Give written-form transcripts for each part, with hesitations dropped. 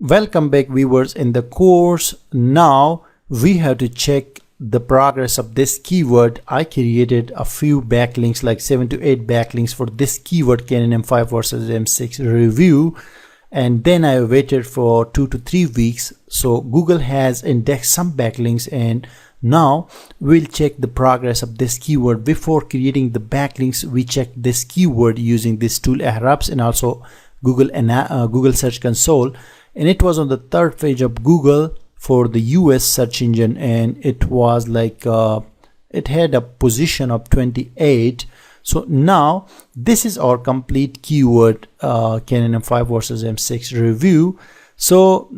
Welcome back viewers. In the course now we have to check the progress of this keyword. I created a few backlinks, like 7 to 8 backlinks for this keyword, Canon M5 versus M6 review, and then I waited for 2 to 3 weeks. So Google has indexed some backlinks, and now we'll check the progress of this keyword. Before creating the backlinks, we checked this keyword using this tool Ahrefs and also Google Search Console, and it was on the 3rd page of Google for the US search engine, and it was like it had a position of 28. So now this is our complete keyword, Canon M5 versus M6 review. So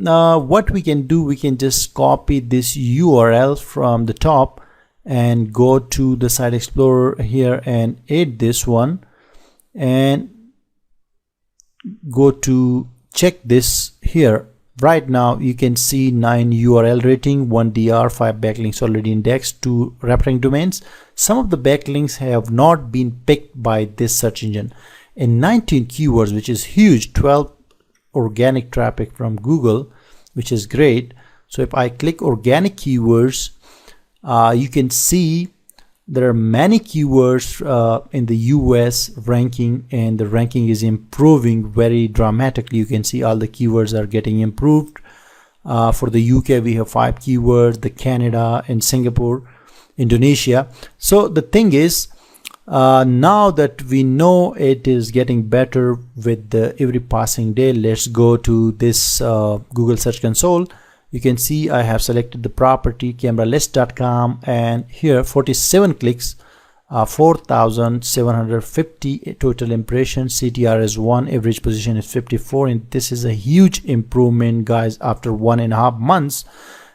what we can do, we can just copy this URL from the top and go to the site explorer here and add this one and go to check this here. Right now you can see 9 URL rating, 1 DR, 5 backlinks already indexed, 2 referring domains. Some of the backlinks have not been picked by this search engine, and 19 keywords, which is huge, 12 organic traffic from Google, which is great. So if I click organic keywords, you can see there are many keywords in the US ranking, and the ranking is improving very dramatically. You can see all the keywords are getting improved. For the UK we have 5 keywords, the Canada and Singapore, Indonesia. So the thing is, now that we know it is getting better with every passing day, let's go to this Google Search Console. You can see I have selected the property cameralist.com, and here 47 clicks, 4,750 total impressions, CTR is 1, average position is 54, and this is a huge improvement, guys, after 1.5 months.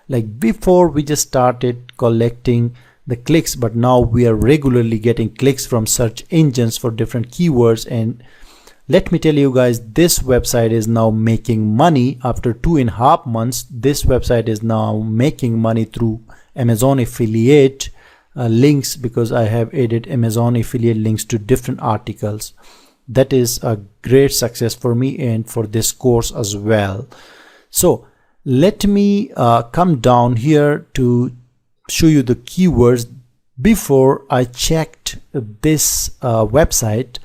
Like before we just started collecting the clicks, but now we are regularly getting clicks from search engines for different keywords. And let me tell you guys, this website is now making money after 2.5 months. This website is now making money through Amazon affiliate links, because I have added Amazon affiliate links to different articles. That is a great success for me and for this course as well. So let me come down here to show you the keywords. Before I checked this website,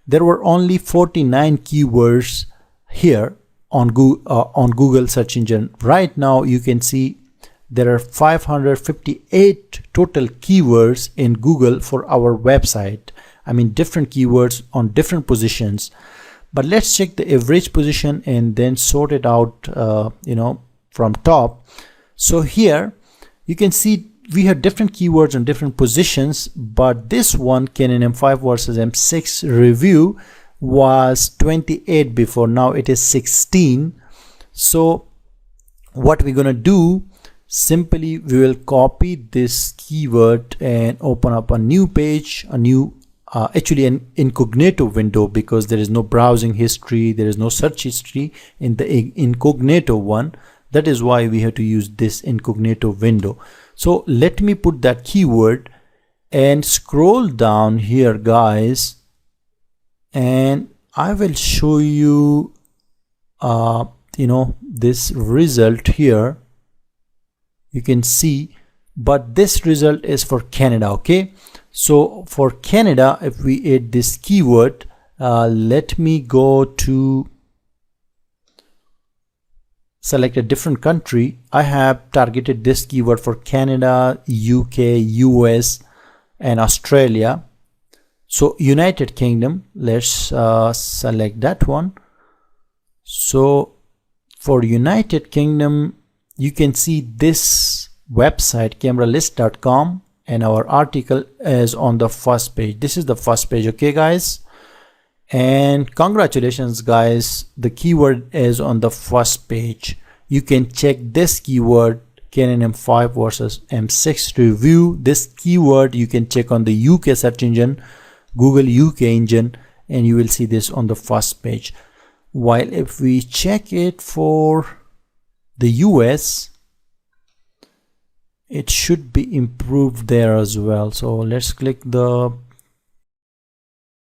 there were only 49 keywords here on Google search engine. Right now you can see there are 558 total keywords in Google for our website. I mean different keywords on different positions. But let's check the average position and then sort it out from top. So here you can see we have different keywords on different positions, but this one, Canon M5 versus M6 review, was 28 before. Now it is 16. So what we're gonna do, simply we will copy this keyword and open up a new page, a new actually an incognito window, because there is no browsing history, there is no search history in the incognito one. That is why we have to use this incognito window. So let me put that keyword and scroll down here, guys, and I will show you this result here. You can see, but this result is for Canada. Okay, so for Canada, if we add this keyword, let me go to select a different country. I have targeted this keyword for Canada, UK, US and Australia. So United Kingdom, let's select that one. So for United Kingdom, you can see this website cameralist.com, and our article is on the first page. This is the first page. Okay guys, and congratulations guys, the keyword is on the first page. You can check this keyword, Canon M5 versus M6 review. This keyword you can check on the UK search engine, Google UK engine, and you will see this on the first page. While if we check it for the US, it should be improved there as well. So let's click the